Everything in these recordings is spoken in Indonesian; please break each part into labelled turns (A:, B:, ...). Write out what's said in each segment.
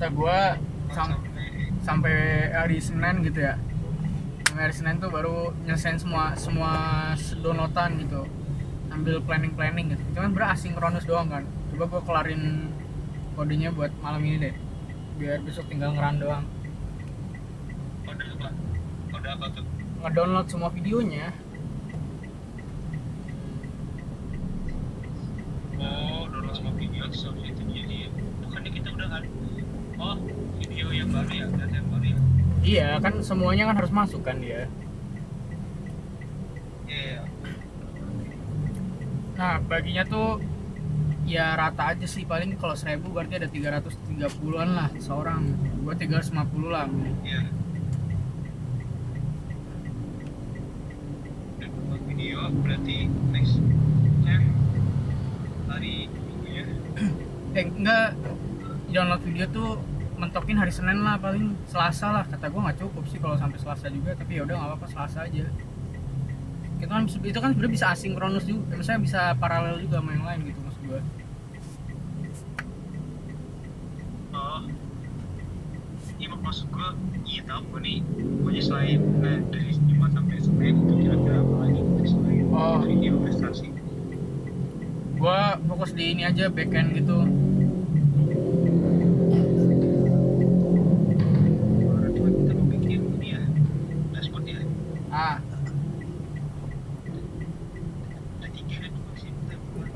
A: kata gue sampai hari Senin gitu ya. Sampai hari Senin tuh baru nyelesain semua downloadan gitu, ambil planning gitu. Cuman asinkronus doang kan. Coba gue kelarin kodenya buat malam ini deh, biar besok tinggal ngeran doang.
B: Kode apa tuh?
A: Ngedownload semua videonya.
B: Oh, download semua video soalnya itu jadi bukannya kita udah kan? Oh, video yang baru ya, data yang baru ya?
A: Iya kan, semuanya kan harus masuk kan dia.
B: Iya.
A: Nah baginya tuh ya rata aja sih, paling kalau 1000 berarti ada 330-an lah seorang. Gua 350 lah.
B: Iya. Dan buat video berarti next hari Minggu ya?
A: Enggak, download video tuh mentokin hari Senin lah, paling Selasa lah. Kata gua nggak cukup sih kalau sampai Selasa juga, tapi ya udah nggak apa-apa, Selasa aja. Itu kan sebenarnya bisa asinkronus juga, misalnya bisa paralel juga sama yang lain gitu maksud gua.
B: Oh, iya maksud gue, iya tau gue nih, pokoknya selain dari Jumat sampai Senin itu kira-kira apa lagi selain video prestasi?
A: Gua fokus di ini aja, backend gitu.
B: Orang tua kita mau bikin ini ya, dashboard ya. Ada 3 dan 2 sih, kita buat.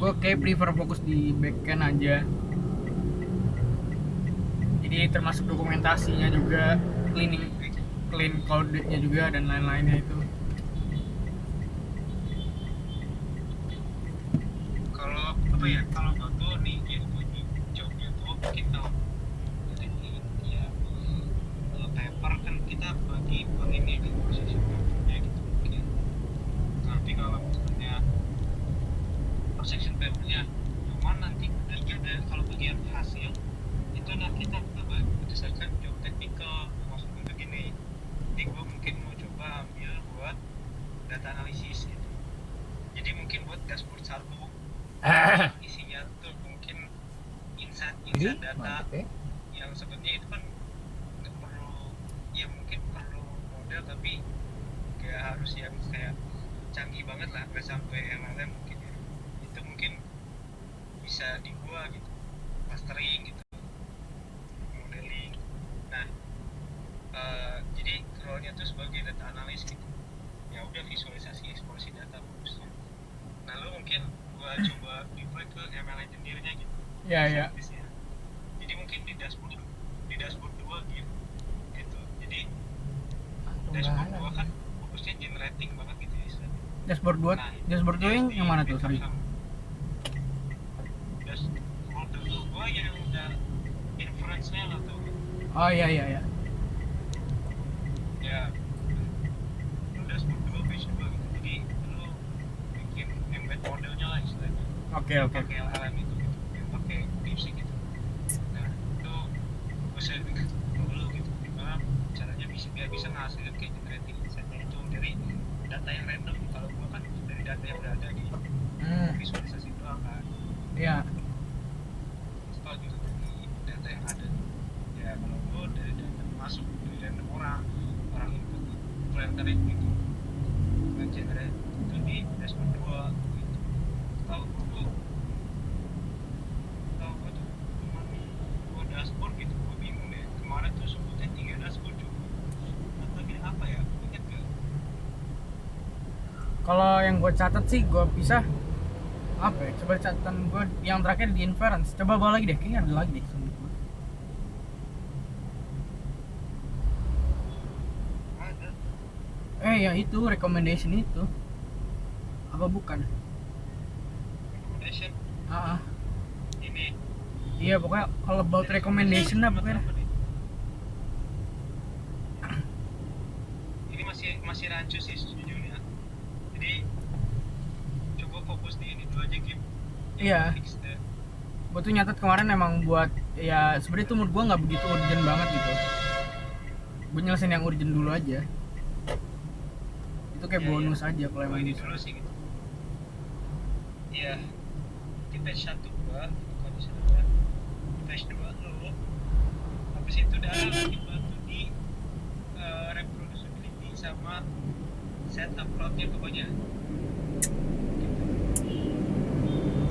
A: Gue kayak prefer fokus di backend aja, jadi termasuk dokumentasinya juga, clean code-nya juga dan lain-lainnya itu.
B: Kalau apa ya, kalau gue nih jadi jobnya tuh kita jadi ya paper kan kita bagi per ini kan posisi papernya gitu mungkin. Tapi kalau misalnya per section papernya cuman nanti ada kalau bagian hasil itu nanti kita berdasarkan job technical. Maksudnya begini, jadi gue mungkin mau coba ambil buat data analisis gitu. Jadi mungkin buat dashboard satu isinya tuh mungkin insight data yang sebenarnya itu kan nggak perlu, ya mungkin perlu model tapi nggak harus yang kayak canggih banget lah, nggak sampai MLM mungkin ya. Itu mungkin bisa di gua gitu, mastering gitu, modeling. Nah jadi role-nya tuh sebagai data analis gitu. Ya udah, visualisasi eksplorasi data bagusnya. Nah lu mungkin gua coba deploy ke ML engineer-nya gitu.
A: Iya.
B: Jadi mungkin di dashboard 2 gitu. Jadi dashboard 2 kan fokusnya generating banget gitu ya istilahnya.
A: Dashboard 2,
B: Nah,
A: dashboard 2 yang mana tuh, sorry?
B: Dashboard 2 yang udah inference-nya lah tuh.
A: Oh iya.
B: Ya, lu dashboard 2 page 2 gitu. Jadi lu bikin embed modelnya lah istilahnya.
A: Oke.
B: Pakai LLM itu gitu, yang pakai DeepSeek gitu. Nah itu gue sharing dulu gitu, gimana caranya biar bisa ngehasilin kayak generating insight-nya itu dari data yang random. Kalau gue kan dari data yang udah ada di visualisasi doang kan.
A: Iya.
B: Setelah gitu dari data yang ada, ya kalau gue dari data masuk dari random orang input filter gitu, nge-generate itu di dashboard 2 gitu. Tahu gue tuh cuman 2 dashboard gitu, gue bingung deh. Kemarin tuh sebutnya 3 dashboard juga. Atau ini apa ya? Ingat gak?
A: Kalau yang gue catat sih, gue bisa apa ya? Coba catatan gue yang terakhir di inference. Coba bawa lagi deh, kayaknya ada lagi deh.
B: Ada.
A: Ya itu recommendation itu. Apa bukan?
B: Recommendation. Ini.
A: Iya pokoknya all about recommendation lah pokoknya.
B: Ini masih rancu sih sejujurnya. Jadi coba fokus di ini dulu aja, Kim.
A: Iya. Gue tuh nyatet kemarin emang buat ya sebenarnya itu menurut gue nggak begitu urgent banget gitu. Gue nyelesain yang urgent dulu aja. Itu kayak
B: Iya,
A: bonus
B: iya.
A: aja kalau
B: Oh,
A: emang
B: ini
A: bisa.
B: dulu sih gitu. Iya, di batch 1 gua, bukan di sana gua. Di batch 2 lo, habis itu udah lagi bantu di reproducibility sama setup plotnya pokoknya.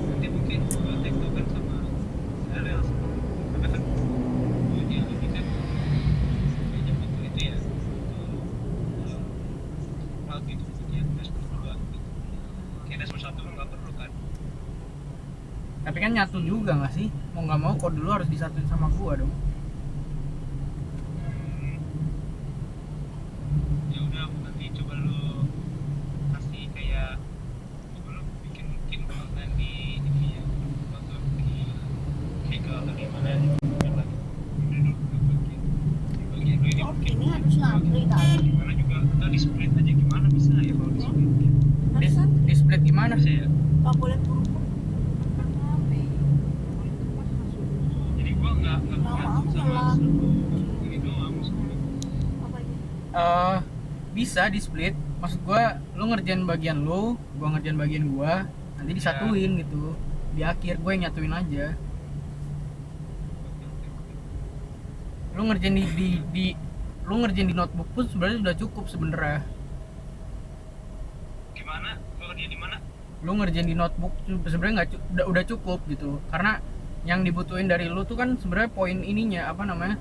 B: Nanti mungkin gua tektokan sama Ariel karena kan dia ini kan kayaknya butuh itu ya, butuh plot gitu bagian dashboard dua gitu. Kayaknya dashboard 1 lo nggak perlu kan?
A: Tapi kan nyatu juga nggak sih? Mau nggak mau kode dulu harus disatuin sama gua dong.
B: Hmm, ya udah nanti coba lu kasih kayak coba lu bikin mungkin konten di ini ya atau di Kegel atau di mana yang lagi udah dulu di bagian lu ini
C: Oh,
B: mungkin
C: ini harus ngantri tadi.
B: gimana juga atau di split aja gimana bisa ya kalau di split gitu.
A: Di,
C: Harus
A: di split gimana?
B: Bisa ya
C: nggak boleh buru-buru. Kan rame.
B: jadi gua nggak
C: Lama
B: sama
C: lah.
B: satu ini doang maksudnya.
C: Apa ini?
A: Bisa di split. Maksud gua lu ngerjain bagian lu, gua ngerjain bagian gua, nanti disatuin gitu. Di akhir gue yang nyatuin aja. Lu ngerjain di lu ngerjain di notebook pun sebenarnya sudah cukup sebenarnya.
B: Gimana gua kerja di mana
A: Lu ngerjain di notebook sebenarnya nggak udah cukup gitu. Karena yang dibutuhin dari lu tuh kan sebenarnya poin ininya apa namanya?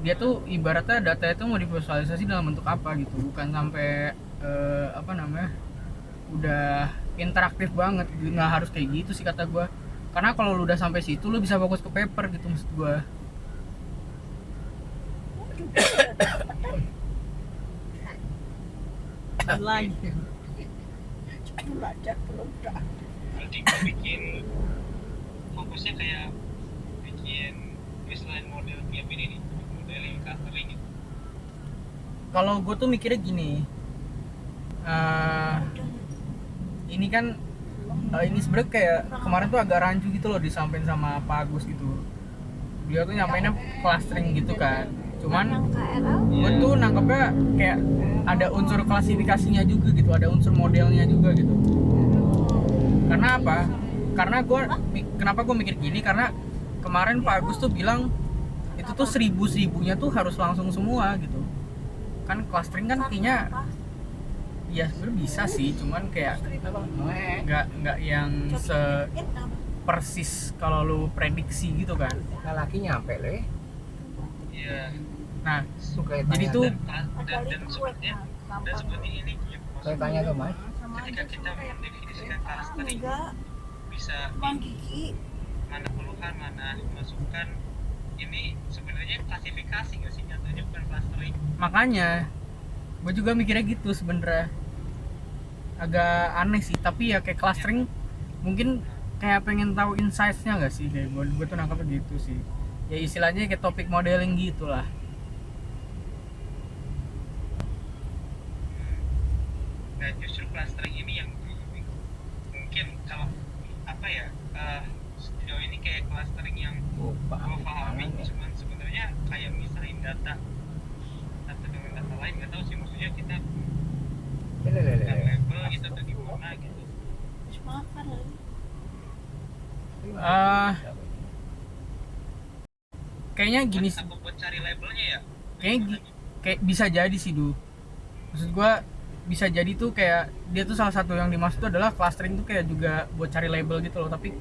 A: Dia tuh ibaratnya data itu mau divisualisasi dalam bentuk apa gitu, bukan sampai apa namanya? Udah interaktif banget, nggak harus kayak gitu sih kata gua. Karena kalau lu udah sampai situ lu bisa fokus ke paper gitu maksud gua.
C: Lagi. Belajar belum dah.
B: berarti gua bikin fokusnya kayak bikin baseline model game ini nih modeling clustering gitu.
A: Kalau gue tuh mikirnya gini, ini kan ini sebenarnya kayak kemarin tuh agak rancu gitu loh disampaikan sama Pak Agus gitu. Dia tuh nyampeinnya clustering gitu kan. Cuman
C: Yang KRL
A: gue tuh nangkepnya kayak ada unsur klasifikasinya juga gitu, ada unsur modelnya juga gitu. Karena apa? Karena kenapa gue mikir gini? Karena kemarin Pak Agus tuh bilang itu tuh seribunya tuh harus langsung semua gitu. Kan clustering kan artinya ya sebenarnya bisa sih, cuman kayak nggak yang persis kalau lu prediksi gitu kan.
D: laki nyampe le
B: Iya.
A: Nah,
D: suka
A: jadi
D: tanya
A: tuh
B: Dan sebenarnya ini game
D: saya tanya tuh mas
B: ketika kita mendefinisikan clustering
C: enggak
B: bisa
C: Bang Gigi
B: mana keluhan mana masukan ini sebenarnya klasifikasi nggak sih nyatanya bukan clustering.
A: makanya gue juga mikirnya gitu sebenernya, agak aneh sih. Tapi ya kayak clustering mungkin kayak pengen tahu insights-nya nggak sih, kayak gue tuh nangkapnya gitu sih. Ya istilahnya kayak topik modeling gitulah.
B: Nah justru clustering ini yang mungkin kalau apa ya sejauh ini kayak clustering yang
D: lupa
B: gue pahami cuman sebenarnya kayak misalin data satu dengan data lain nggak tahu sih maksudnya kita
D: lele
B: dan label gitu atau gimana gitu.
C: habis makan lagi.
A: Kayaknya gini sih,
B: Apa buat cari labelnya ya
A: kayak bisa jadi sih maksud gue bisa jadi tuh kayak dia tuh salah satu yang dimaksud tuh adalah clustering tuh kayak juga buat cari label gitu loh. Tapi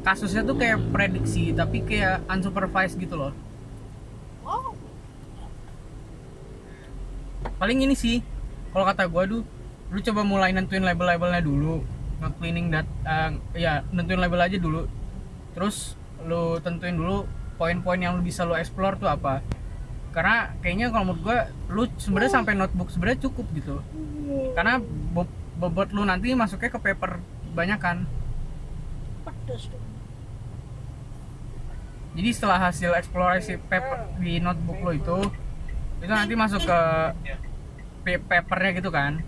A: kasusnya tuh kayak prediksi tapi kayak unsupervised gitu loh.
C: Wow.
A: Paling ini sih kalau kata gue tuh, lu coba mulai nentuin label-labelnya dulu, nge-cleaning ya nentuin label aja dulu, terus lu tentuin dulu poin-poin yang lu bisa lu explore tuh apa. Karena kayaknya kalau menurut gue lu sebenarnya sampai notebook sebenarnya cukup gitu, karena bobot lu nanti masuknya ke paper banyak kan.
C: Pedes tuh.
A: Jadi setelah hasil eksplorasi paper di notebook lo itu nanti masuk ke papernya gitu kan.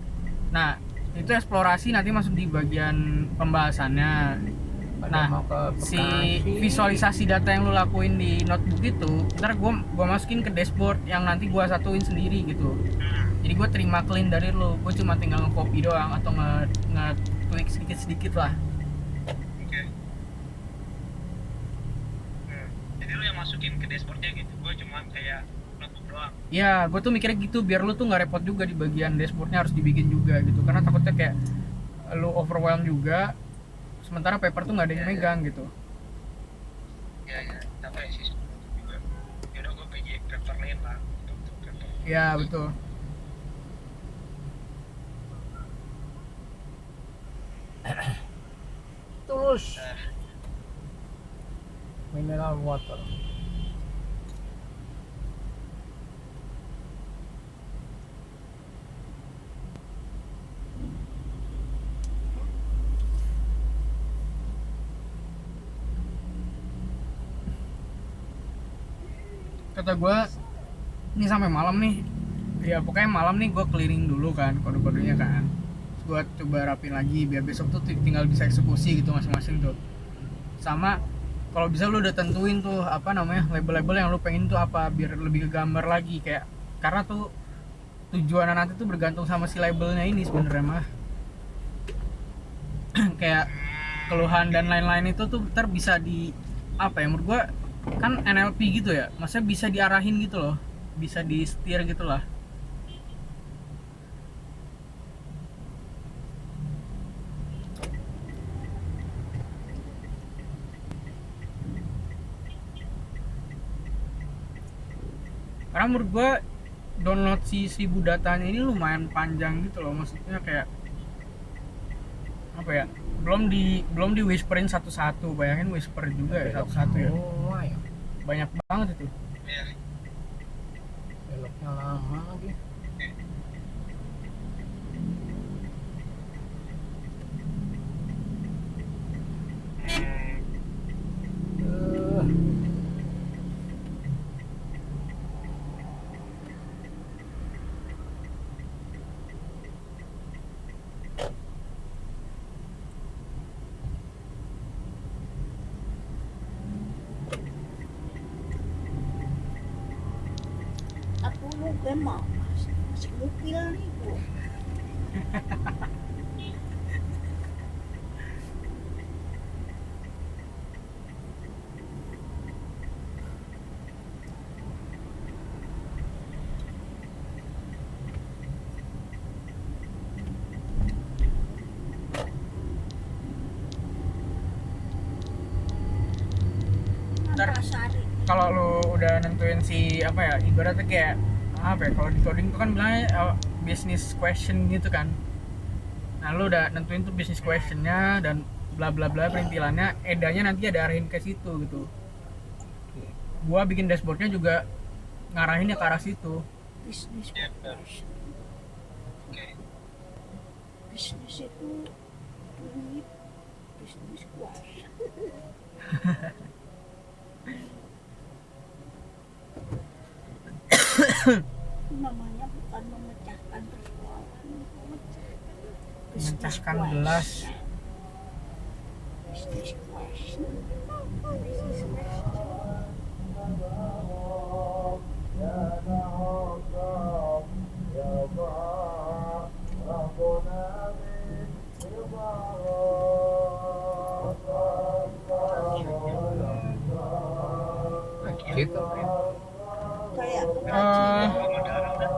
A: Nah itu eksplorasi nanti masuk di bagian pembahasannya.
D: Pada
A: Nah,
D: mau ke
A: si
D: Bekasi.
A: visualisasi data yang lu lakuin di notebook itu ntar gua masukin ke dashboard yang nanti gua satuin sendiri gitu. Jadi gua terima clean dari lu, gua cuma tinggal nge-copy doang atau nge-tweak sedikit-sedikit lah.
B: Oke. Jadi lu yang masukin ke dashboardnya gitu, gue cuma kayak notebook doang.
A: Ya, gue tuh mikirnya gitu biar lu tuh nggak repot juga di bagian dashboardnya harus dibikin juga gitu, karena takutnya kayak lu overwhelm juga, sementara paper tuh nggak ada yang megang gitu.
B: Ya, capek sih sebenarnya juga. Yaudah gue PJ paper lain lah untuk paper.
A: Ya betul.
D: Tulus. Mineral water.
A: Kata gue ini sampai malam nih, ya pokoknya malam nih gue clearing dulu kan kode-kodenya kan, gue coba rapin lagi biar besok tuh tinggal bisa eksekusi gitu masing-masing tuh. Sama kalau bisa lu udah tentuin tuh apa namanya label-label yang lu pengen tuh apa biar lebih ke gambar lagi, kayak karena tuh tujuan nanti tuh bergantung sama si labelnya ini sebenarnya mah. Kayak keluhan dan lain-lain itu tuh ntar bisa di apa ya, menurut gua kan NLP gitu ya, maksudnya bisa diarahin gitu loh, bisa di setir gitu lah. Karena menurut gua download si 1000 datanya ini lumayan panjang gitu loh, maksudnya kayak apa ya, belum di whisperin satu-satu, bayangin whisper juga ya satu-satu ya,
D: Semua ya.
A: banyak banget itu.
B: Ya.
D: Beloknya lama lagi. Eh,
C: Aku mau mau masih mobil nih bu.
A: Ntar
C: Antasari.
A: kalau lu udah nentuin si apa ya, ibaratnya kayak apa ya, kalau di coding itu kan bilangnya business question gitu kan. Nah lu udah nentuin tuh business questionnya dan bla bla bla perintilannya, edanya nanti ada arahin ke situ gitu. Gua bikin dashboardnya juga ngarahinnya ke arah situ.
C: Bisnis
B: Ya.
C: question.
B: Oke.
C: Bisnis itu duit. Bisnis question. Namanya bukan memecahkan persoalan,
A: Memecahkan gelas.
C: Business question. Business question.
D: gitu.
C: Kayak
A: Eh,
C: pengajian.
B: Kalau darah udah.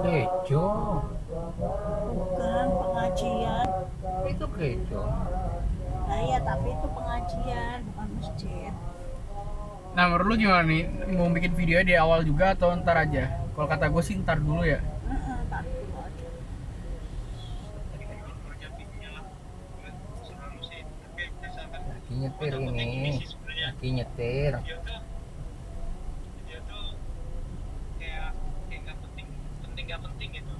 D: Gereja.
C: Bukan pengajian.
D: Itu gereja.
C: Nah ya tapi itu pengajian bukan masjid.
A: nah menurut lu gimana nih, mau bikin video di awal juga atau ntar aja? Kalau kata gue sih ntar dulu ya.
C: Tak dulu aja.
D: Lagi nyetir ini. Lagi nyetir.
B: Dia tuh kayak nggak penting nggak penting gitu.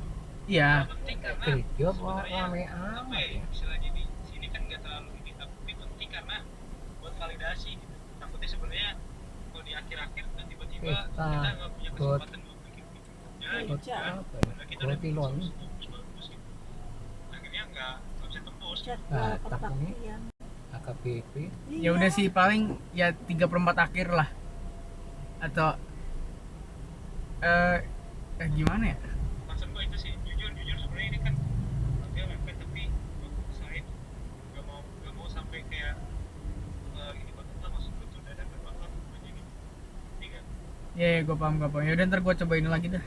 A: Iya.
B: Nggak penting karena
D: Gereja kok
B: sebenarnya
D: rame
B: apa
D: amat
B: ya,
D: ya.
B: istilahnya di sini kan nggak terlalu ini, tapi penting karena buat validasi gitu. Takutnya sebenarnya kalau di akhir-akhir kan tiba-tiba
D: Kita
B: kita nggak punya
D: buat
B: kesempatan buat bikin videonya
C: Gereja.
B: gitu kan.
D: Apa ya?
B: Nah, kita udah
D: Buat
B: bikin
D: pilon.
B: bagus gitu.
C: jadwal
D: tak ini.
C: kebaktian.
D: AKBP.
A: Ya udah sih paling ya 3/4 akhir lah. Atau gimana ya?
B: Maksud gue itu sih, jujur sebenarnya ini kan dia mepet, tapi gue usahain gak mau sampai kayak ini bakal lah, maksud gue tuh udah dapet bakal begini. Ini kan
A: Ya, gue paham. Ya udah ntar gue cobain lagi dah.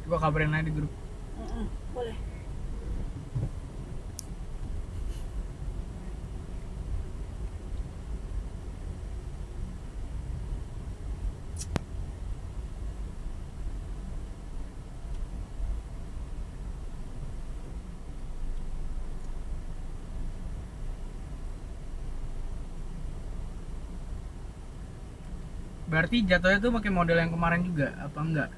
A: Gue kabarin aja di grup.
C: Boleh.
A: Berarti jatuhnya tuh pakai model yang kemarin juga apa enggak?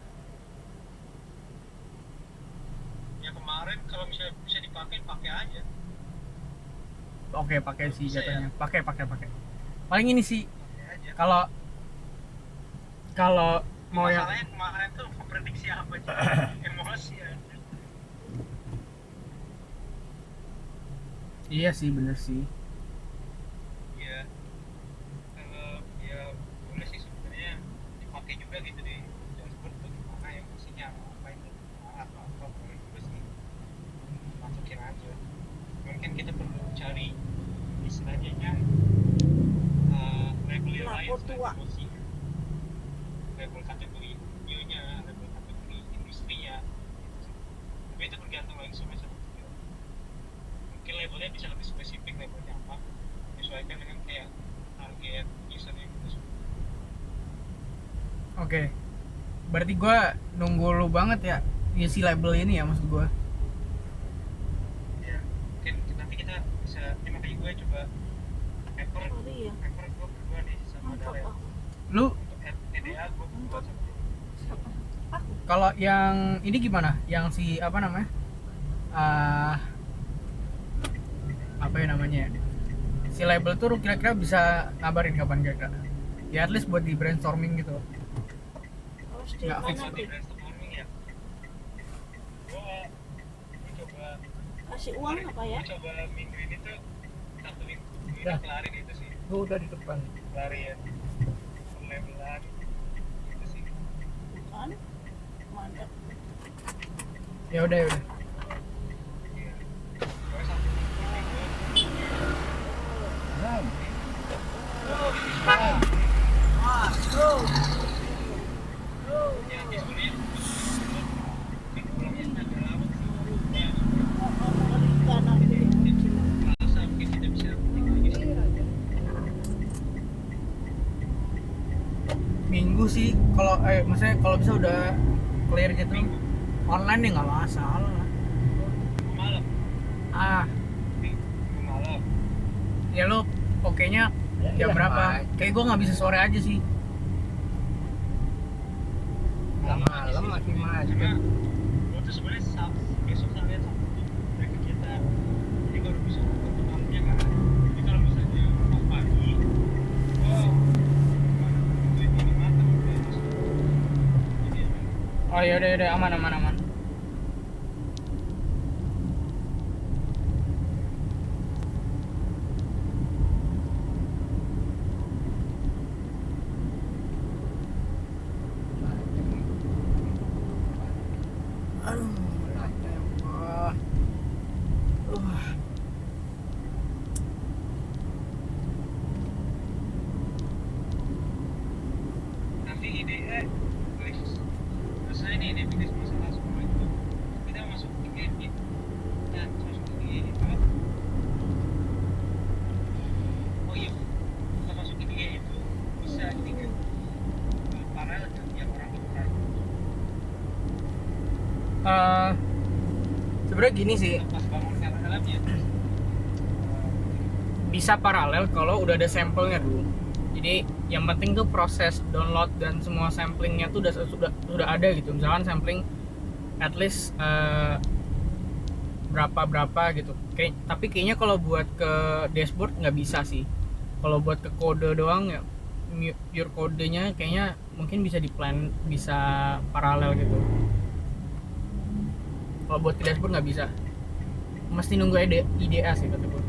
B: yang kemarin kalau misalnya bisa dipakai, pakai aja.
A: Oke, pakai sih
B: Bisa
A: jatuhnya. Pakai. Paling ini sih
B: Pakai aja.
A: kalau mau yang
B: Masalahnya kemarin tuh memprediksi apa aja. Emosi aja.
A: iya sih bener sih.
B: Iya. Kalau ya boleh sih sebenarnya dipakai juga gitu di dashboard, bagaimana yang fungsinya apa itu apa boleh juga sih masukin aja. Mungkin kita perlu cari istilahnya label yang lain
C: Lapor
B: selain
C: tua.
B: emosi, label kategori videonya, label kategori industrinya gitu sih. Tapi itu bergantung lagi sama satu video. Mungkin labelnya bisa lebih spesifik, labelnya apa menyesuaikan dengan kayak target user yang kita suka.
A: Oke. Berarti gue nunggu lu banget ya isi label ini ya maksud gue.
B: Ya mungkin nanti kita bisa, ini makanya gue coba paper
C: Sorry ya.
B: gue berdua nih sama
C: Mantap
B: Dalel.
C: aku.
A: Lu
B: Untuk NDA gue berdua sama dia.
C: Siapa? Aku.
A: kalau yang ini gimana? Yang si apa namanya? Apa ya namanya? Si label tuh lu kira-kira bisa ngabarin kapan kira-kira? Ya at least buat di brainstorming gitu.
C: Harus di
A: Nggak fix
C: mana
B: Di
C: tuh?
B: brainstorming ya, gue coba
C: Kasih uang apa ya?
B: gue coba minggu ini tuh, satu minggu ini
D: Ya.
B: kelarin itu sih,
D: Gue udah di depan.
B: kelarin pelabelan gitu sih.
C: Kan? Mantap.
A: Ya udah.
B: Iya. Gue satu minggu ini gue ya sebenarnya minggu pulangnya agak lama sih. Ya
C: Mengerikan aku ya.
B: merasa mungkin kita bisa tinggal lagi sih.
A: Minggu sih kalau maksudnya kalau bisa udah clear gitu online ya nggak masalah.
B: Minggu malam, minggu malam.
A: Ya lo okenya jam
D: Iya,
A: berapa?
D: Pak.
A: Kayak gue nggak bisa sore aja sih.
D: Malam masih
B: Karena
D: macet.
B: gue tuh sebenarnya besok sampai Sabtu tuh ada kegiatan, jadi gue udah bisa nonton malamnya kan. Jadi kalau misalnya mau pagi, gue duit ini matang udah terus. Jadi
A: Oh ya udah aman. Aduh, tembak.
B: nanti ide selesai nih ide bisnis masalah semua itu, kita masuk ke edit dan masuk ke edit kan. Oh iya, kita masuk ke itu bisa ini kan paralel kan yang orang lakukan.
A: Sebenarnya gini sih,
B: Pas bangun LLM-nya
A: bisa paralel kalau udah ada sampelnya dulu. Jadi yang penting tuh proses download dan semua samplingnya tuh sudah ada gitu. Misalkan sampling at least berapa gitu. Tapi kayaknya kalau buat ke dashboard nggak bisa sih. Kalau buat ke kode doang ya pure kodenya kayaknya mungkin bisa bisa paralel gitu. Kalau buat ke dashboard nggak bisa. mesti nunggu IDA sih kata gue.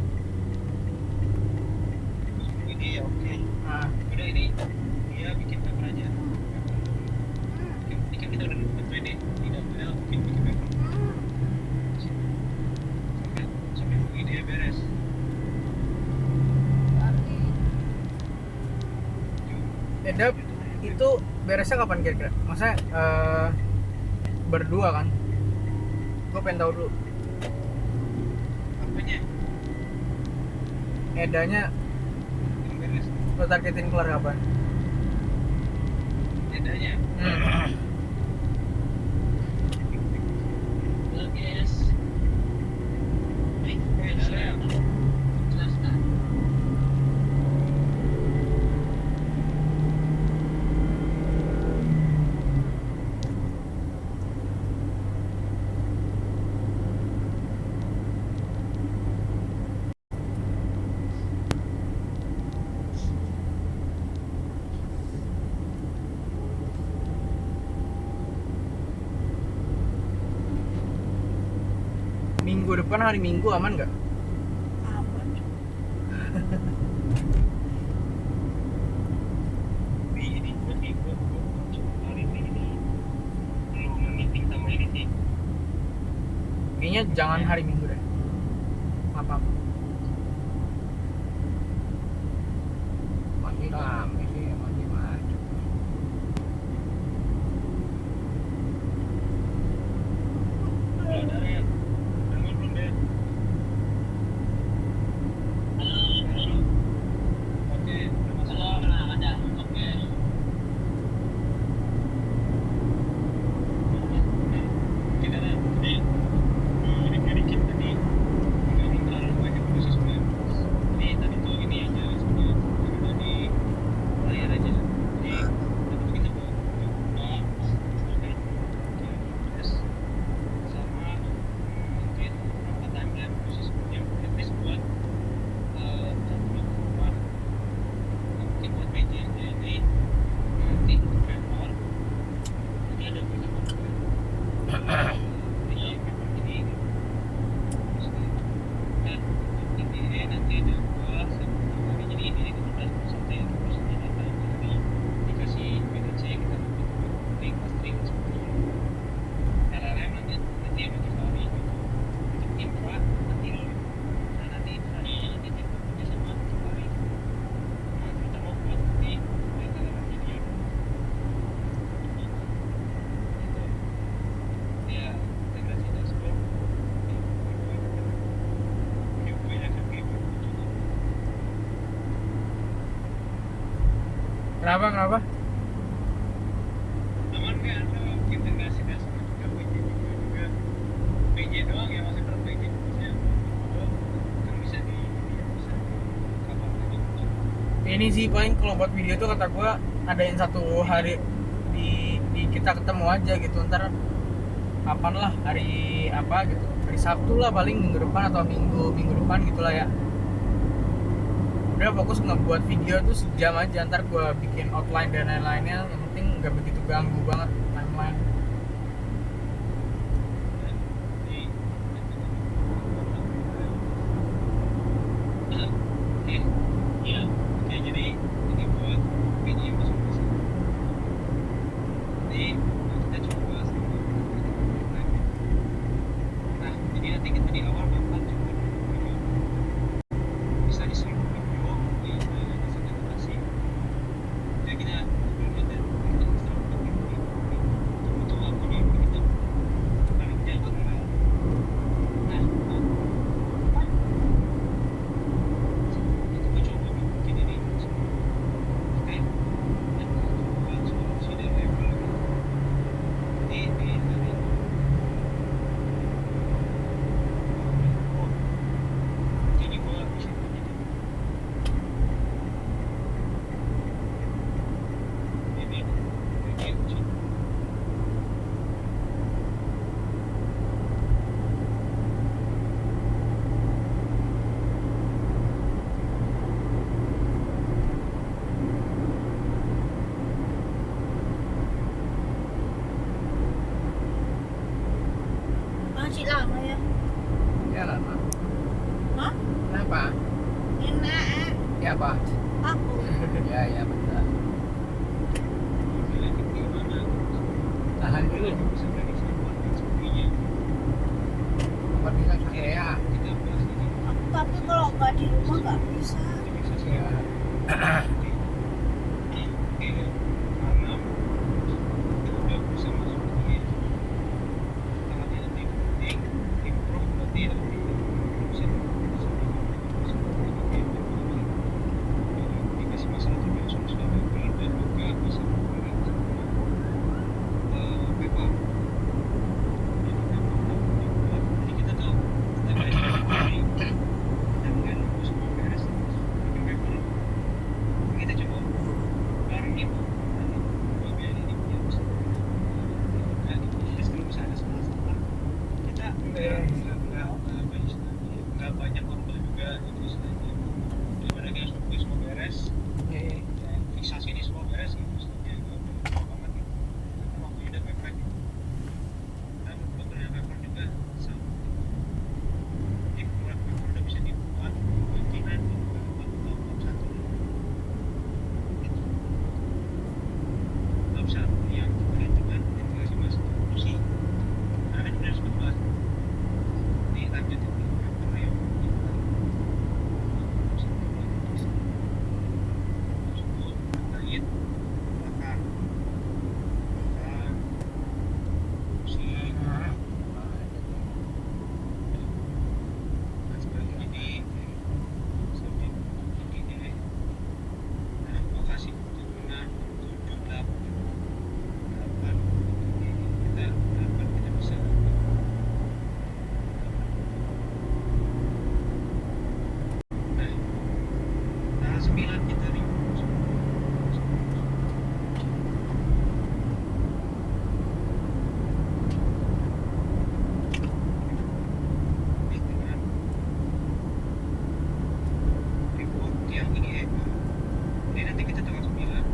B: Ini ya oke.
A: Nah,
B: Udah ini dia bikin paper aja. Ini kan kita udah bantu ini tidak ada bikin paper. Sampai nunggu ide beres.
A: Eda itu beresnya kapan kira-kira? Maksudnya berdua kan? Gue pengen tahu dulu.
B: Apanya?
A: Edanya
B: Yang beres.
A: lo targetin kelar kapan?
B: Bedanya. Guys. Jelaskan.
A: Minggu depan hari Minggu aman nggak?
C: Aman.
B: Ini berarti gue hari ini belum meeting sama ini sih.
A: Kayaknya jangan hari Minggu deh. Apa?
D: Masih rame sih, masih macet.
B: Ada ya. Bangun belum deh? Halo. Oke, udah masuk. Ada. Oke. Kita ada di dikit tadi nggak terlalu banyak proses proses. Jadi tadi tuh ini aja sebenarnya udah di layar aja. Jadi tadi kita buat coba oke terus sama mungkin beberapa timeline khusus yang at least buat rumah mungkin buat meja yang jadi nanti paper ini ada beberapa jadi paper ini terus kan ini nanti ada dua sama hari jadi ini kita udah selesai terus ini data dari dikasih PDC kita link string seperti ini LLM nanti yang bagi hari gitu untuk infra nanti nah nanti infranya nanti kita punya sama hari nah kita mau buat nanti LLM jadi itu ya integrasi dashboard
A: Kenapa?
B: aman nggak atau integrasi dashboard juga PJ doang ya masih per PJ maksudnya kan bisa di cover lagi
A: Ini sih paling kalau buat video tuh kata gue adain satu hari di kita ketemu aja gitu. Ntar kapan lah hari apa gitu, hari Sabtu lah paling minggu depan atau minggu depan gitulah ya. Udah fokus ngebuat video tuh sejam aja, ntar gue bikin outline dan lain-lainnya, yang penting nggak begitu ganggu banget timeline.
B: Oke, jadi ini buat PJ yang masuk-masuk. Jadi kita coba sama nah, jadi nanti kita di awal bakal coba video. Bisa di seluruh video di hasil generasi. Jadi kita belum ada kita setelah video
C: enak.
D: Ya Pak.
C: Aku
D: Ya betul. Tahan dulu.
B: Bisa dari sampah dan sebagainya.
D: Apa bisa saya?
B: Kita bahas ini.
C: tapi kalau nggak di rumah nggak bisa.
D: Ya.
B: Kita coba bareng itu bagian ini punya usaha terus kalau misalnya ada salah-salah kita nggak banyak korban juga itu istilahnya daripada kayak semua beres dan fiksasi ini semua beres gitu istilahnya nggak banget gitu karena waktunya udah mepet gitu. Dan betulnya paper juga sama jadi ukuran paper udah bisa dibuat nanti bab satu bab satu yang terkait dengan integrasi masuk produksi karena kan udah disebut bahas ini lanjut itu paper yang tersebut terkait bakar produksi dan sebagainya jadi lokasi di mana 7, 8 kita bisa nah tanggal 9 kita nih dengan report yang IE jadi nanti kita tanggal 9 hari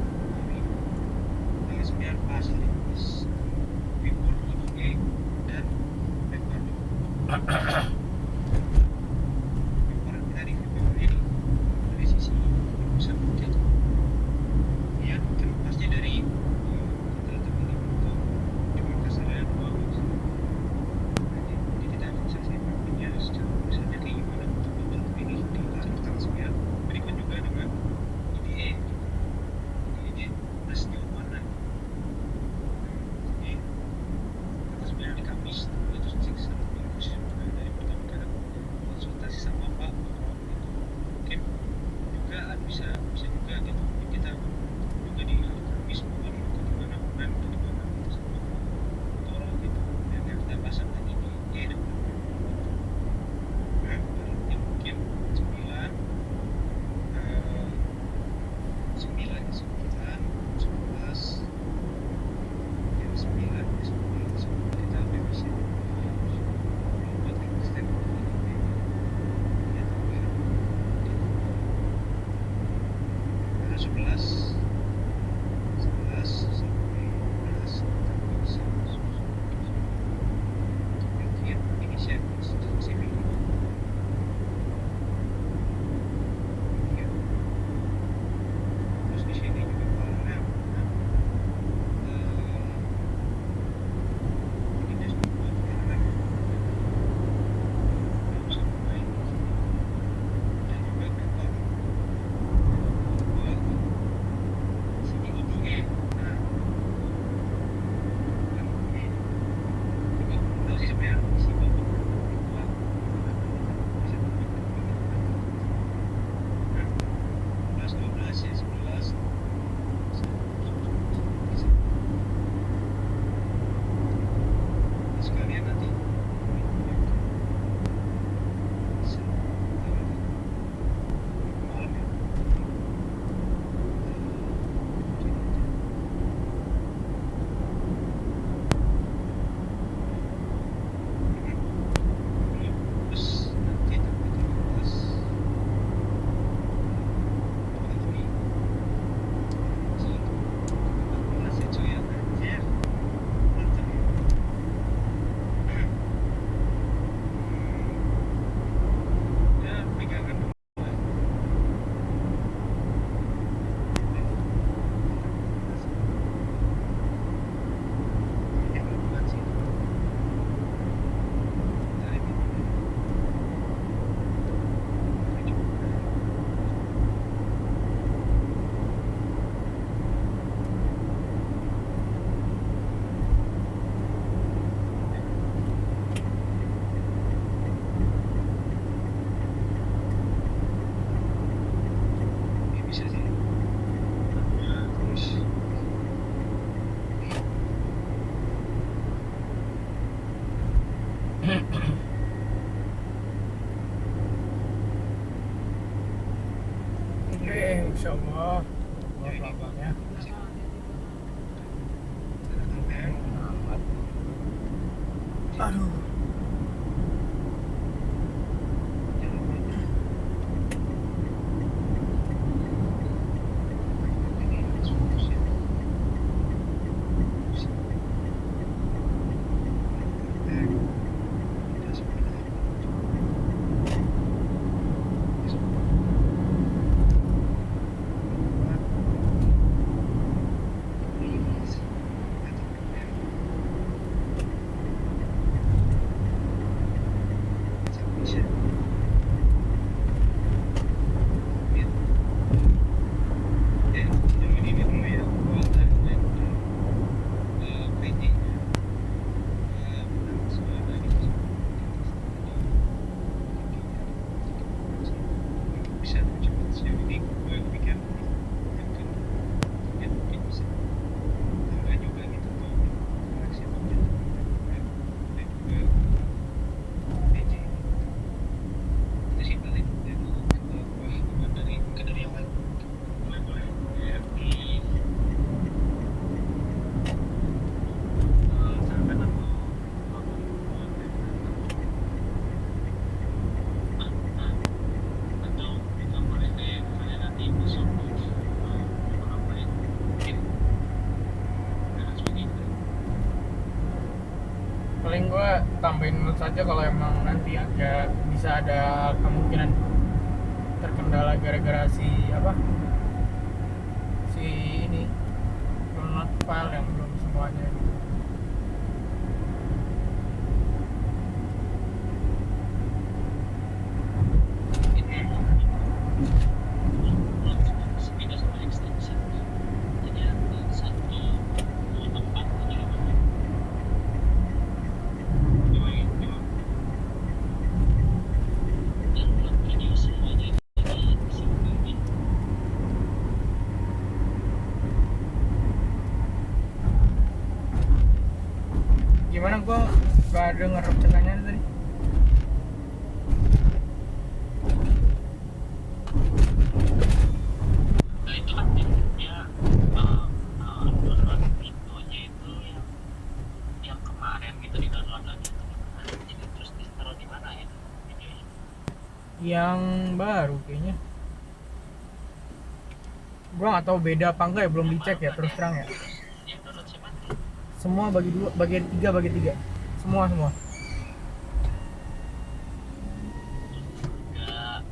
B: tanggal 9 pas hari pas report IE dan paper paper kita di paper ini dari sisi pusat gitu ya terlepasnya dari kita terpilih untuk cuma kesalahan doang gitu. Jadi kita bisa papernya secara misalnya kayak gimana untuk ini di tanggal 9 berikut juga dengan IDE IDE plus jauh mana jadi kita sebenarnya di Kamis itu sisa khusus dari pertama kali konsultasi sama Pak Bakron itu mungkin juga bisa juga gitu kita juga di hari Kamis mungkin atau di mana online atau di mana gitu sama Toro gitu dan yang kita bahas tentang IDE dan berarti mungkin 9 11 jam 9 kita udah bisa buat eksisten karena 11 sampai 12 kita bisa bagian inisiasi minggu terus di sini juga paralel ini dashboard paralel bisa main di sini dan juga paper bahwa
A: insya Allah.
B: Ya, ini
A: Pelan-pelan ya.
B: masih LTM.
D: Amat.
A: Aduh.
B: Jangan banyak. Ini fokus ya. Fokus. LTM. Kita sebenarnya bisa cepat sejauh ini gue pikir mungkin ya mungkin bisa enggak juga gitu tuh koneksi internet dan juga PJ itu sih paling dan gue gimana dari mungkin dari yang lain boleh ya di sahabat atau atau kita boleh kayak kalian nanti masuk beberapa yang mungkin dan sebagainya.
A: Paling gue tambahin notes aja kalau emang nanti ada bisa ada kemungkinan terkendala gara-gara si ini download file yang belum semuanya gitu.
B: Sepeda sama extension jadi ada satu tempat aja dan video semuanya jadi simulasi.
A: Gimana gue gak denger ceritanya tadi.
B: Nah itu kan dia download videonya itu yang kemarin gitu di download lagi jadi terus ditaruh di mana ya videonya.
A: Yang baru kayaknya. Gua nggak tahu beda apa enggak ya, belum dicek ya terus terang ya.
B: Yang download siapa?
A: Semua bagi dua, bagi tiga. Semua.
B: Enggak.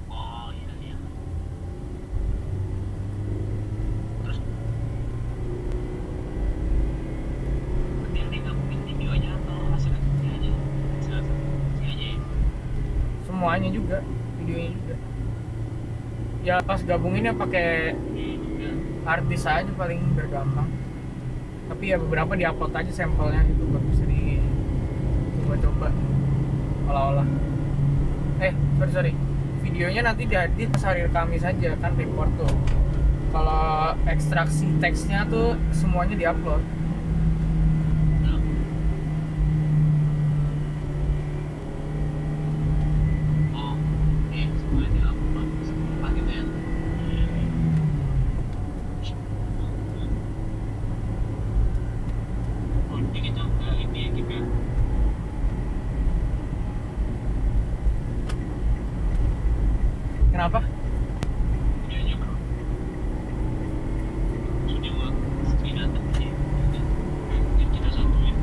B: Oh iya. Terus berarti yang digabungin videonya atau hasil asli aja? Hasil asli aja ya?
A: Semuanya juga, videonya juga. Ya pas gabunginnya pakai
B: Juga.
A: artis aja paling bergampang. Tapi ya beberapa diupload aja sampelnya gitu buat bisa di coba olah-olah. Sorry. Videonya nanti diedit pas hari Kamis saja kan report tuh. Kalau ekstraksi teksnya tuh semuanya diupload.
B: Oh, iya, semuanya diupload sempat gitu ya. Oh, jadi kita udah ini ya gitu ya.
A: Kenapa?
B: Videonya bro. Sudah gua screen atas aja. Dan kita satuin.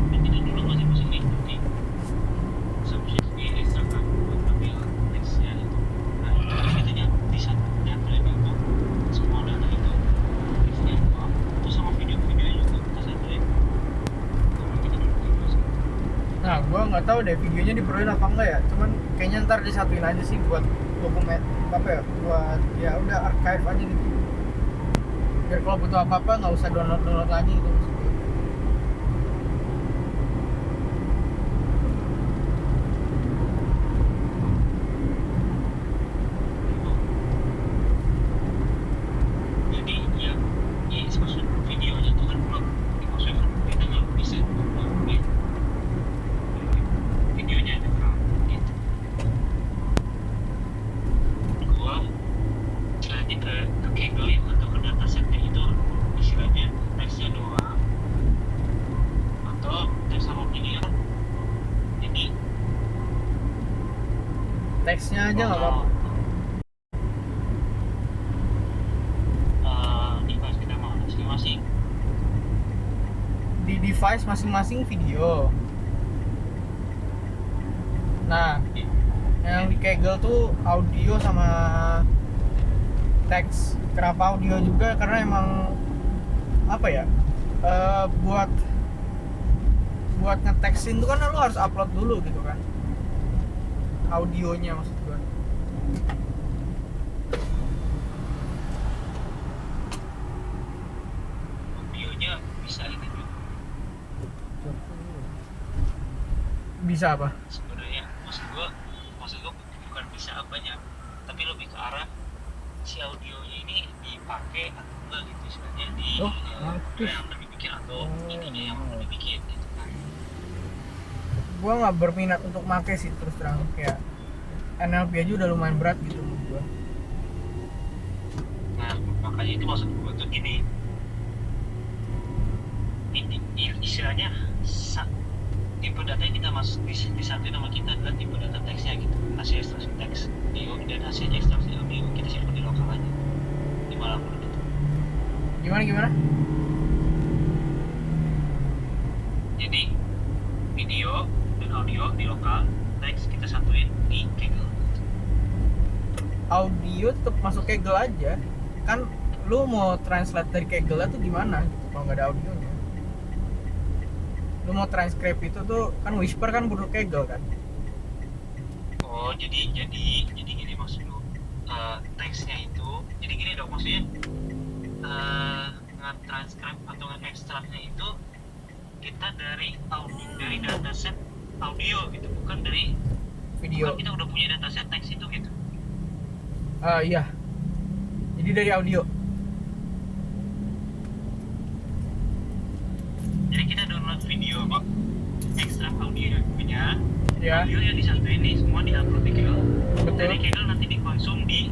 B: Dan kita dulu masing-masing nih nanti subsidi ekstra kan buat ambil nextnya itu. Nah itu kan kita nyatuin itu semua data itu linknya doang. Terus sama video-video juga kita satuin. Tapi kita dulu masing-masing.
A: Nah, gua nggak tahu deh videonya diperluin apa enggak ya. Cuman kayaknya ntar disatuin aja sih buat dokumen buat ya udah archive aja gitu. Biar kalau butuh apa-apa nggak usah download lagi gitu.
B: Jadi ya maksud videonya tuh kan belum maksudnya kan kita nggak bisa upload videonya ada gitu. Gua jadi ke
A: aja nggak apa-apa.
B: Device kita masing-masing.
A: Di device masing-masing video. Nah, yang di Kaggle tuh audio sama teks. Kenapa audio juga? Karena emang apa ya? Buat ngeteksin tuh kan lo harus upload dulu gitu kan. Audionya maksud gua.
B: Audionya bisa ini juga.
A: Bisa apa?
B: Sebenarnya maksud gua bukan bisa apanya, tapi lebih ke arah si audionya ini dipakai atau enggak gitu istilahnya di yang lebih bikin atau ininya yang mau dibikin gitu kan.
A: Gua nggak berminat untuk make sih terus terang, kayak NLP aja udah lumayan berat gitu menurut gua.
B: Nah makanya itu maksud gua tuh gini, istilahnya tipe data yang kita masuk disatuin sama kita adalah tipe data teksnya gitu, hasil ekstraksi teks dan hasil ekstraksi audio kita simpan di lokal aja dimanapun gitu.
A: Gimana?
B: Jadi video dan audio di lokal, teks kita satuin di Kaggle.
A: Audio tetap masuk Kaggle aja. Kan lu mau translate dari Kaggle tuh gimana gitu kalau nggak ada audionya. Lu mau transcribe itu tuh kan Whisper kan butuh Kaggle kan.
B: Oh jadi gini maksud lu, teksnya itu jadi gini dong maksudnya, nge-transcribe atau nge-extractnya itu kita dari dataset audio gitu, bukan dari
A: Video.
B: bukan kita udah punya dataset teks itu gitu.
A: Iya. Jadi dari audio.
B: Jadi kita download video kok, ekstrak audio punya,
A: Ya.
B: audio yang disatuin nih semua diupload di Kaggle.
A: Betul.
B: Dari Kaggle nanti dikonsum di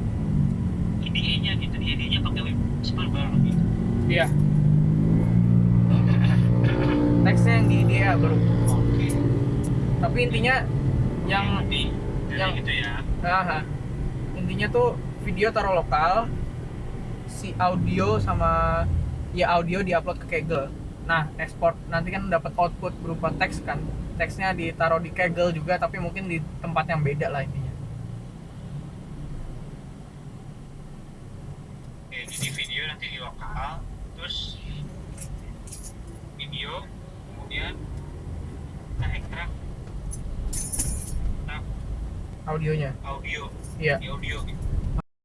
B: IDE-nya gitu, di IDE-nya pakai Whisper baru gitu.
A: Iya. Teksnya yang di IDEA baru.
B: Oke.
A: Tapi intinya yang
B: nanti
A: yang-
B: gitu ya.
A: intinya tuh video taruh lokal, si audio sama ya audio diupload ke Kaggle. Nah, ekspor nanti kan dapat output berupa teks kan. Teksnya ditaruh di Kaggle juga tapi mungkin di tempat yang beda lah intinya.
B: Oke, jadi video nanti di lokal, terus video kemudian kita ekstrak
A: Audionya.
B: audio
A: Iya.
B: di audio gitu.